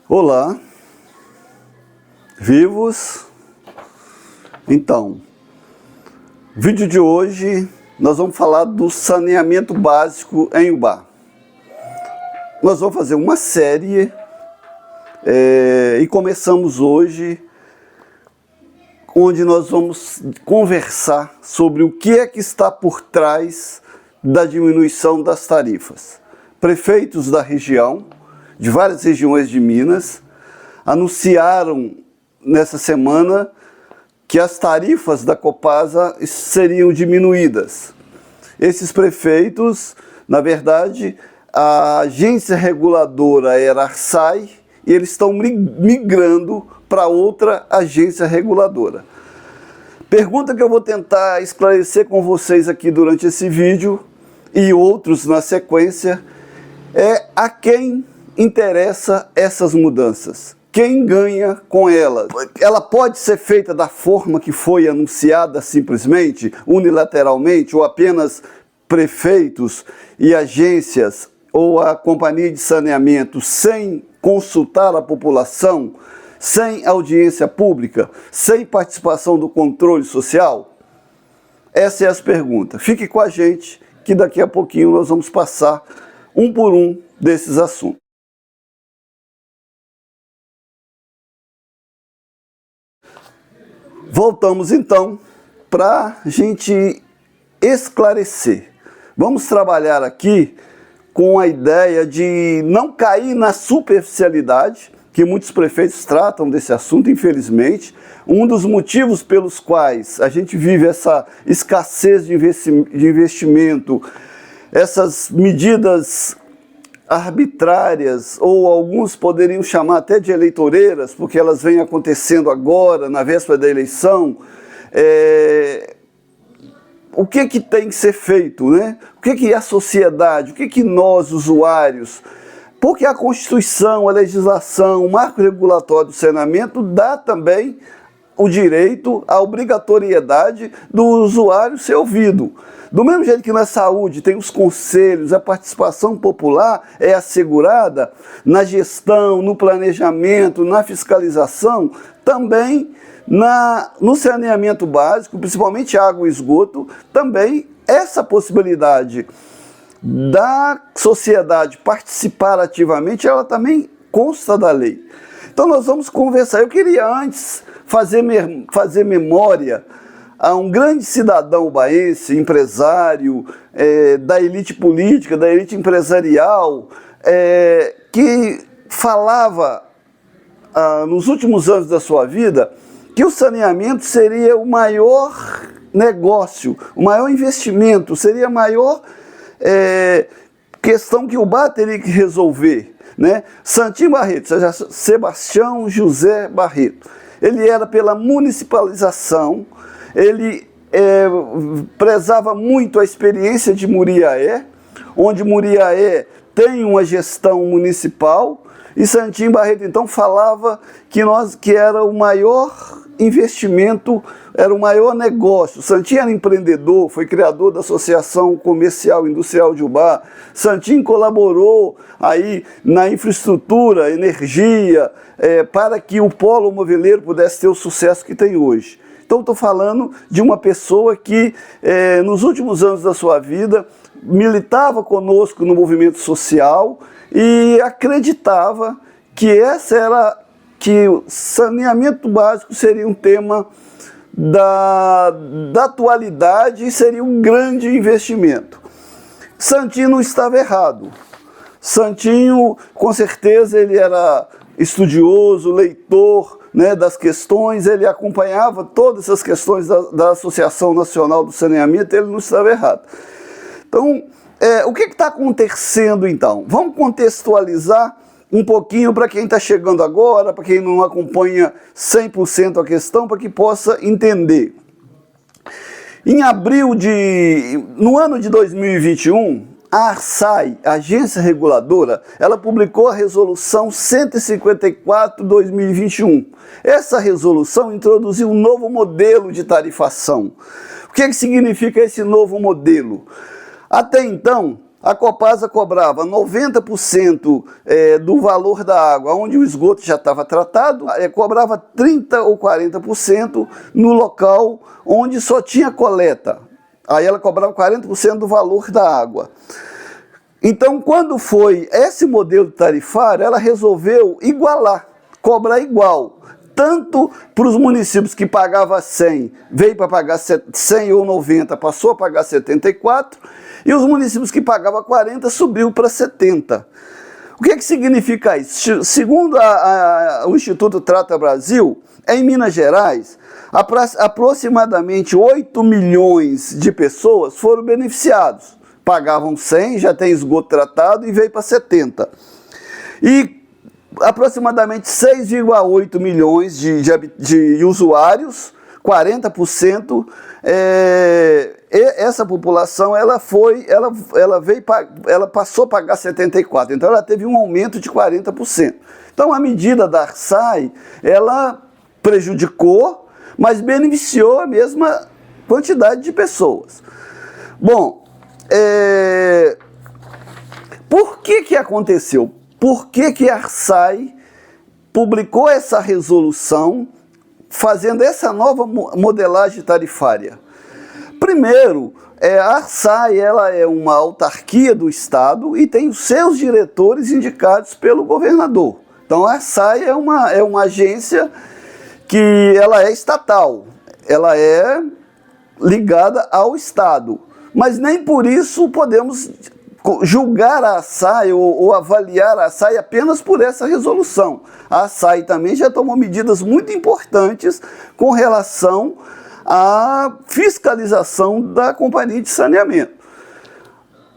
Olá, vivos? Então, vídeo de hoje nós vamos falar do saneamento básico em Ubá. Nós vamos fazer uma série e começamos hoje, onde nós vamos conversar sobre o que é que está por trás da diminuição das tarifas. Prefeitos da região, de várias regiões de Minas, anunciaram nessa semana que as tarifas da Copasa seriam diminuídas. Esses prefeitos, na verdade, a agência reguladora era a Arsai e eles estão migrando para outra agência reguladora. Pergunta que eu vou tentar esclarecer com vocês aqui durante esse vídeo e outros na sequência é a quem interessa essas mudanças. Quem ganha com elas? Ela pode ser feita da forma que foi anunciada simplesmente, unilateralmente, ou apenas prefeitos e agências ou a companhia de saneamento sem consultar a população, sem audiência pública, sem participação do controle social? Essa é a pergunta. Fique com a gente que daqui a pouquinho nós vamos passar um por um desses assuntos. Voltamos então para a gente esclarecer. Vamos trabalhar aqui com a ideia de não cair na superficialidade, que muitos prefeitos tratam desse assunto, infelizmente. Um dos motivos pelos quais a gente vive essa escassez de investimento, essas medidas arbitrárias, ou alguns poderiam chamar até de eleitoreiras, porque elas vêm acontecendo agora, na véspera da eleição. O que tem que ser feito, né? O que a sociedade, o que nós, usuários, porque a Constituição, a legislação, o marco regulatório do saneamento dá também o direito, a obrigatoriedade do usuário ser ouvido. Do mesmo jeito que na saúde tem os conselhos, a participação popular é assegurada na gestão, no planejamento, na fiscalização, também no saneamento básico, principalmente água e esgoto, também essa possibilidade da sociedade participar ativamente, ela também consta da lei. Então nós vamos conversar. Eu queria antes fazer memória a um grande cidadão ubaense, empresário, da elite política, da elite empresarial, que falava nos últimos anos da sua vida que o saneamento seria o maior negócio, o maior investimento, seria a maior questão que o Ubá teria que resolver, né? Santinho Barreto, Sebastião José Barreto, ele era pela municipalização, ele prezava muito a experiência de Muriaé, onde Muriaé tem uma gestão municipal, e Santinho Barreto então falava que era o maior investimento, era o maior negócio. Santinho era empreendedor, foi criador da Associação Comercial e Industrial de Ubá. Santinho colaborou aí na infraestrutura, energia, para que o polo moveleiro pudesse ter o sucesso que tem hoje. Então estou falando de uma pessoa que nos últimos anos da sua vida militava conosco no movimento social e acreditava que que o saneamento básico seria um tema da atualidade e seria um grande investimento. Santinho não estava errado. Santinho, com certeza, ele era estudioso, leitor, né, das questões, ele acompanhava todas essas questões da Associação Nacional do Saneamento, ele não estava errado. Então, o que está acontecendo então? Vamos contextualizar um pouquinho para quem está chegando agora, para quem não acompanha 100% a questão, para que possa entender. No ano de 2021, a Arsai, a agência reguladora, ela publicou a resolução 154/2021. Essa resolução introduziu um novo modelo de tarifação. O que significa esse novo modelo? Até então, a Copasa cobrava 90% do valor da água, onde o esgoto já estava tratado, cobrava 30% ou 40% no local onde só tinha coleta. Aí ela cobrava 40% do valor da água. Então, quando foi esse modelo tarifário, ela resolveu igualar, cobrar igual. Tanto para os municípios que pagavam 100, veio para pagar 100 ou 90, passou a pagar 74, e os municípios que pagavam 40, subiu para 70. O que significa isso? Segundo o Instituto Trata Brasil, em Minas Gerais, aproximadamente 8 milhões de pessoas foram beneficiados. Pagavam 100, já tem esgoto tratado e veio para 70. E aproximadamente 6,8 milhões de usuários, 40%, essa população ela passou a pagar 74%, então ela teve um aumento de 40%. Então a medida da ARSAE, ela prejudicou, mas beneficiou a mesma quantidade de pessoas. Bom, por que aconteceu? Por que a ARSAE publicou essa resolução fazendo essa nova modelagem tarifária? Primeiro, a ARSAE ela é uma autarquia do Estado e tem os seus diretores indicados pelo governador. Então a ARSAE é uma agência que ela é estatal, ela é ligada ao Estado, mas nem por isso podemos julgar a ARSAE ou avaliar a ARSAE apenas por essa resolução. A ARSAE também já tomou medidas muito importantes com relação à fiscalização da companhia de saneamento.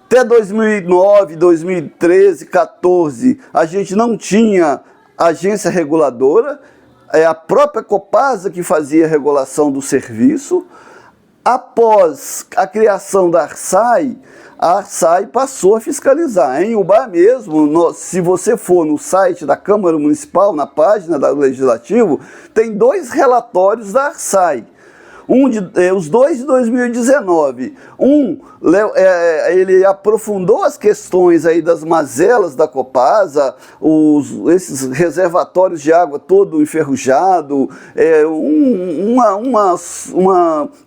Até 2009, 2013, 2014, a gente não tinha agência reguladora, é a própria Copasa que fazia a regulação do serviço. Após a criação da ARSAE, a ARSAE passou a fiscalizar. Em Ubá mesmo, se você for no site da Câmara Municipal, na página do Legislativo, tem 2 relatórios da ARSAE. Os dois de 2019. Ele aprofundou as questões aí das mazelas da Copasa, esses reservatórios de água todo enferrujado,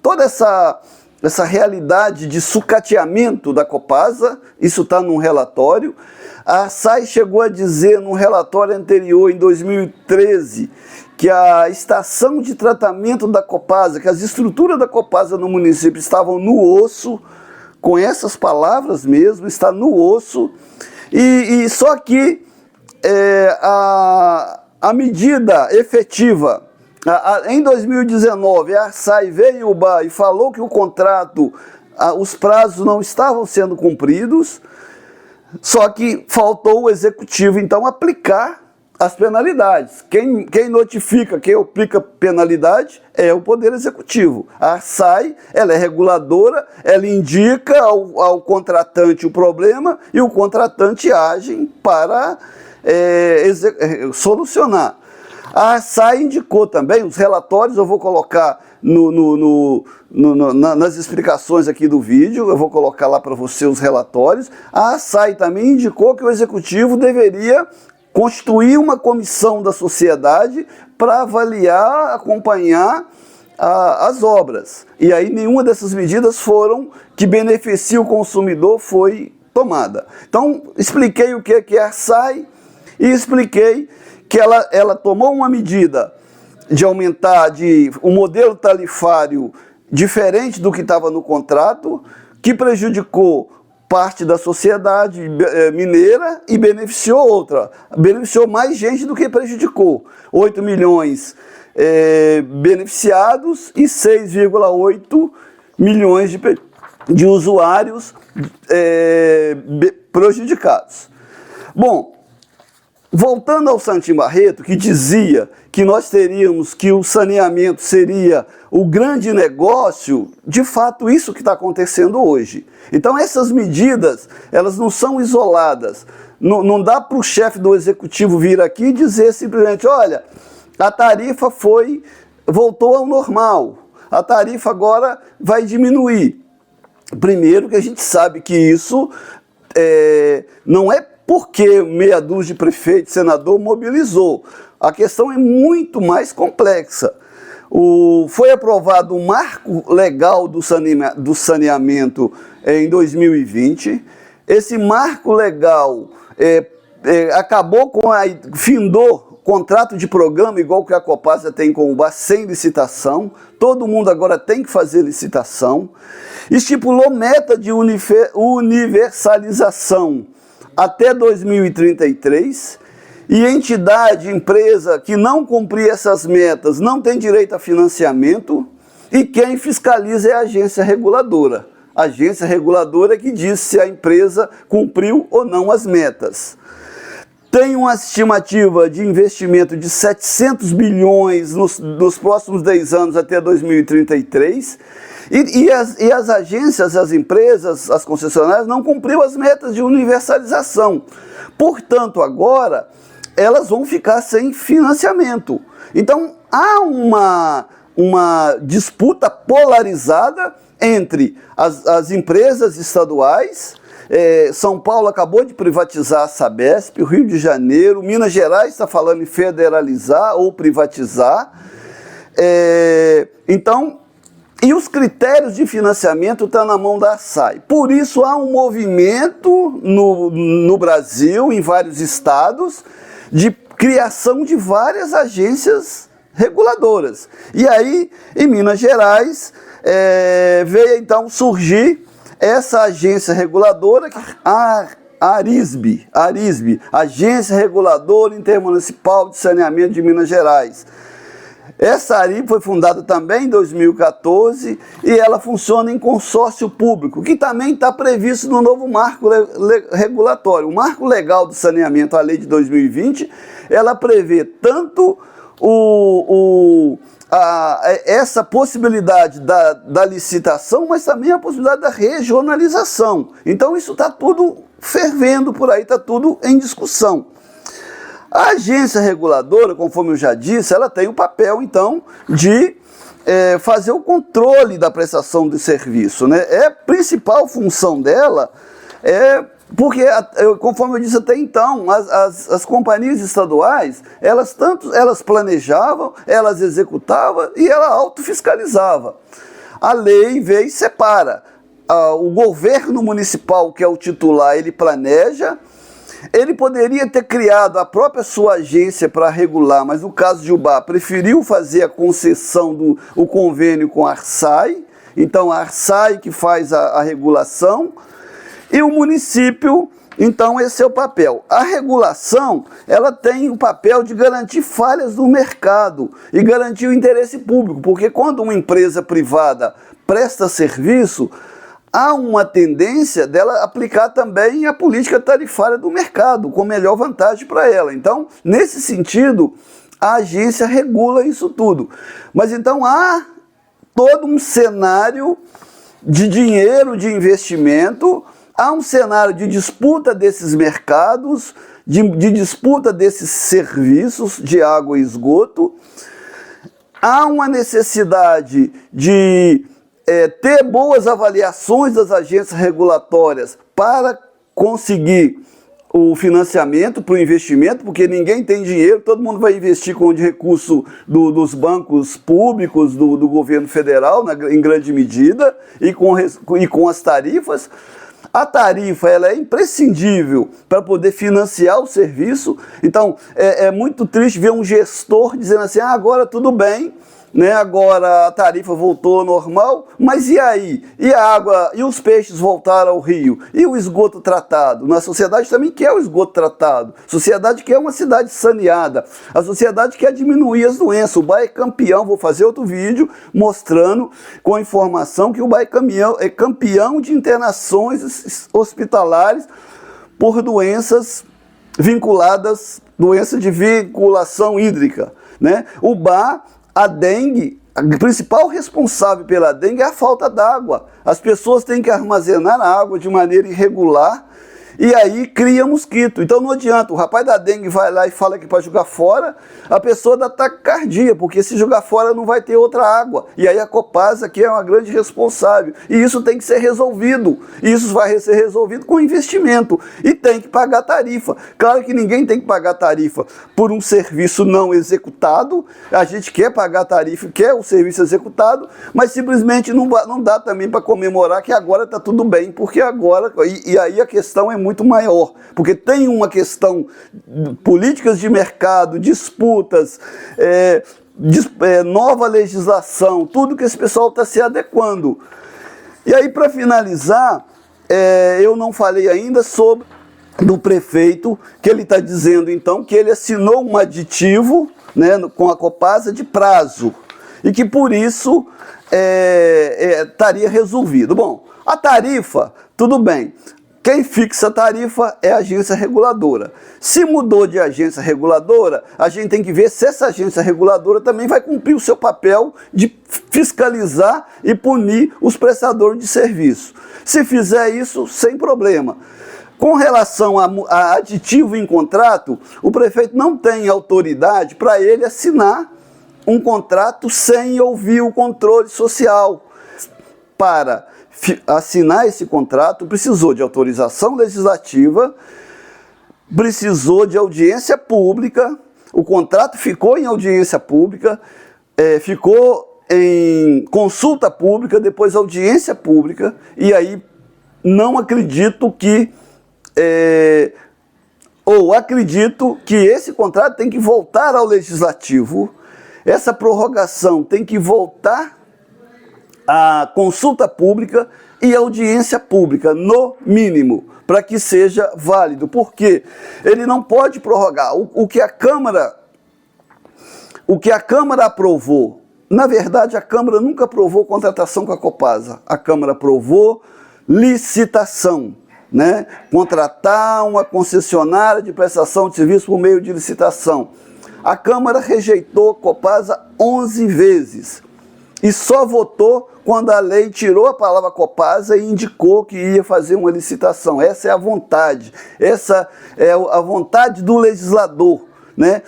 toda essa realidade de sucateamento da Copasa, isso está num relatório. A ARSAE chegou a dizer num relatório anterior, em 2013, que a estação de tratamento da Copasa, que as estruturas da Copasa no município estavam no osso, com essas palavras mesmo, está no osso, e só que a medida efetiva, em 2019, a ARSAE veio em Ubá e falou que o contrato, os prazos não estavam sendo cumpridos, só que faltou o executivo, então, aplicar as penalidades. Quem notifica, quem aplica penalidade é o Poder Executivo. A ARSAE, ela é reguladora, ela indica ao contratante o problema e o contratante age para solucionar. A ARSAE indicou também, os relatórios eu vou colocar nas explicações aqui do vídeo, eu vou colocar lá para você os relatórios. A ARSAE também indicou que o Executivo deveria constituir uma comissão da sociedade para avaliar, acompanhar as obras. E aí nenhuma dessas medidas que beneficiam o consumidor foi tomada. Então, expliquei o que é a ARSAE e expliquei que ela tomou uma medida de aumentar um modelo tarifário diferente do que estava no contrato, que prejudicou parte da sociedade mineira e beneficiou outra. Beneficiou mais gente do que prejudicou. 8 milhões beneficiados e 6,8 milhões de usuários prejudicados. Bom, voltando ao Santim Barreto, que dizia que que o saneamento seria o grande negócio, de fato isso que está acontecendo hoje. Então essas medidas, elas não são isoladas. Não dá para o chefe do executivo vir aqui e dizer simplesmente, olha, a tarifa voltou ao normal, a tarifa agora vai diminuir. Primeiro que a gente sabe que isso não é porque meia dúzia de prefeito, senador mobilizou. A questão é muito mais complexa. Foi aprovado um marco legal do saneamento em 2020. Esse marco legal findou contrato de programa, igual que a Copasa tem com o UBA, sem licitação. Todo mundo agora tem que fazer licitação. Estipulou meta de universalização até 2033. E entidade, empresa que não cumprir essas metas não tem direito a financiamento, e quem fiscaliza é a agência reguladora. A agência reguladora que diz se a empresa cumpriu ou não as metas. Tem uma estimativa de investimento de 700 bilhões nos próximos 10 anos até 2033, e as agências, as empresas, as concessionárias não cumpriram as metas de universalização. Portanto, agora elas vão ficar sem financiamento. Então, há uma disputa polarizada entre as empresas estaduais. São Paulo acabou de privatizar a Sabesp, o Rio de Janeiro, Minas Gerais está falando em federalizar ou privatizar. E os critérios de financiamento estão na mão da ARSAE. Por isso há um movimento no Brasil, em vários estados, de criação de várias agências reguladoras. E aí, em Minas Gerais, veio então surgir essa agência reguladora, a ARISB, Agência Reguladora Intermunicipal de Saneamento de Minas Gerais. Essa ARIB foi fundada também em 2014 e ela funciona em consórcio público, que também está previsto no novo marco regulatório. O marco legal do saneamento, a lei de 2020, ela prevê tanto essa possibilidade da licitação, mas também a possibilidade da regionalização. Então isso está tudo fervendo por aí, está tudo em discussão. A agência reguladora, conforme eu já disse, ela tem o papel, então, de fazer o controle da prestação de serviço, né? A principal função dela porque, conforme eu disse até então, as companhias estaduais, elas planejavam, elas executavam e ela autofiscalizava. A lei veio e separa. O governo municipal, que é o titular, ele planeja. Ele poderia ter criado a própria sua agência para regular, mas no caso de UBA, preferiu fazer a concessão o convênio com a ARSAE. Então, a ARSAE que faz a regulação. E o município, então, esse é o papel. A regulação, ela tem o papel de garantir falhas no mercado e garantir o interesse público, porque quando uma empresa privada presta serviço, há uma tendência dela aplicar também a política tarifária do mercado, com melhor vantagem para ela. Então, nesse sentido, a agência regula isso tudo. Mas então há todo um cenário de dinheiro, de investimento, há um cenário de disputa desses mercados, de disputa desses serviços de água e esgoto, há uma necessidade de ter boas avaliações das agências regulatórias para conseguir o financiamento para o investimento, porque ninguém tem dinheiro, todo mundo vai investir com o recurso dos bancos públicos, do governo federal, em grande medida, e com as tarifas. A tarifa ela é imprescindível para poder financiar o serviço. Então, é muito triste ver um gestor dizendo assim, agora tudo bem, né? Agora a tarifa voltou ao normal, mas e aí? E a água, e os peixes voltaram ao rio? E o esgoto tratado? A sociedade também quer o esgoto tratado. A sociedade quer uma cidade saneada. A sociedade quer diminuir as doenças. O UBA é campeão, vou fazer outro vídeo mostrando com a informação que o UBA é campeão de internações hospitalares por doenças vinculadas, doença de vinculação hídrica, né? O UBA, a dengue, a principal responsável pela dengue é a falta d'água. As pessoas têm que armazenar a água de maneira irregular E aí cria mosquito. Então não adianta, o rapaz da dengue vai lá e fala que para jogar fora, a pessoa dá taquicardia, porque se jogar fora não vai ter outra água. E aí a Copasa aqui é uma grande responsável. E isso tem que ser resolvido. E isso vai ser resolvido com investimento. E tem que pagar tarifa. Claro que ninguém tem que pagar tarifa por um serviço não executado. A gente quer pagar tarifa, quer o serviço executado, mas simplesmente não dá também para comemorar que agora está tudo bem, porque agora... E aí a questão é muito maior, porque tem uma questão, políticas de mercado, disputas, nova legislação, tudo que esse pessoal está se adequando. E aí, para finalizar, eu não falei ainda sobre do prefeito, que ele está dizendo então que ele assinou um aditivo, né, com a Copasa de prazo, e que por isso estaria resolvido. Bom, a tarifa, tudo bem. Quem fixa a tarifa é a agência reguladora. Se mudou de agência reguladora, a gente tem que ver se essa agência reguladora também vai cumprir o seu papel de fiscalizar e punir os prestadores de serviço. Se fizer isso, sem problema. Com relação a aditivo em contrato, o prefeito não tem autoridade para ele assinar um contrato sem ouvir o controle social. Para assinar esse contrato, precisou de autorização legislativa, precisou de audiência pública, o contrato ficou em audiência pública, ficou em consulta pública, depois audiência pública, e aí não acredito que, acredito que esse contrato tem que voltar ao legislativo, essa prorrogação tem que voltar a consulta pública e audiência pública, no mínimo, para que seja válido. Porque ele não pode prorrogar. O que a Câmara aprovou, na verdade a Câmara nunca aprovou contratação com a Copasa, a Câmara aprovou licitação, né? Contratar uma concessionária de prestação de serviço por meio de licitação. A Câmara rejeitou a Copasa 11 vezes. E só votou quando a lei tirou a palavra Copasa e indicou que ia fazer uma licitação. Essa é a vontade, essa é a vontade do legislador, né?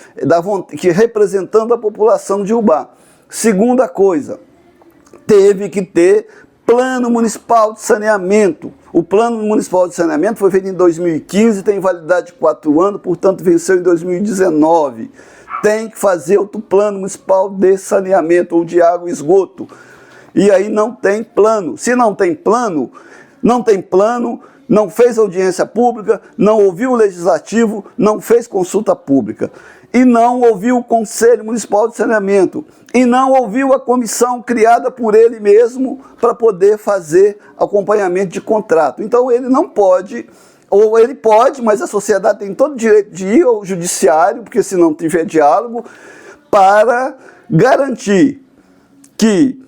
Que representando a população de Ubá. Segunda coisa, teve que ter plano municipal de saneamento. O plano municipal de saneamento foi feito em 2015, tem validade de 4 anos, portanto venceu em 2019. Tem que fazer outro plano municipal de saneamento ou de água e esgoto. E aí não tem plano. Se não tem plano, não fez audiência pública, não ouviu o legislativo, não fez consulta pública. E não ouviu o Conselho Municipal de Saneamento. E não ouviu a comissão criada por ele mesmo para poder fazer acompanhamento de contrato. Então ele não pode... Ou ele pode, mas a sociedade tem todo o direito de ir ao judiciário, porque se não tiver diálogo, para garantir que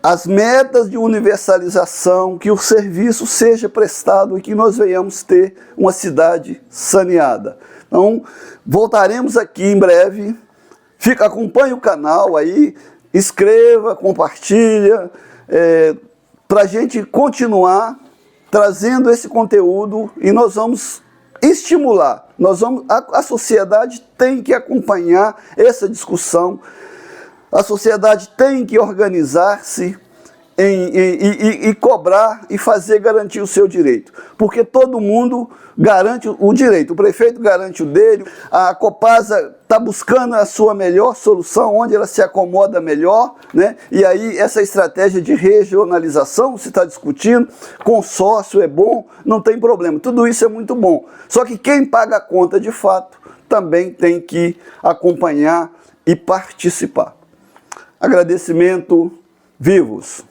as metas de universalização, que o serviço seja prestado e que nós venhamos ter uma cidade saneada. Então, voltaremos aqui em breve. Acompanhe o canal aí, inscreva, compartilha, para a gente continuar trazendo esse conteúdo e nós vamos estimular, a sociedade tem que acompanhar essa discussão, a sociedade tem que organizar-se e cobrar e garantir o seu direito, porque todo mundo garante o direito, o prefeito garante o dele, a Copasa está buscando a sua melhor solução, onde ela se acomoda melhor, né? E aí essa estratégia de regionalização se está discutindo, consórcio é bom, não tem problema, tudo isso é muito bom, só que quem paga a conta de fato também tem que acompanhar e participar. Agradecimento, vivos!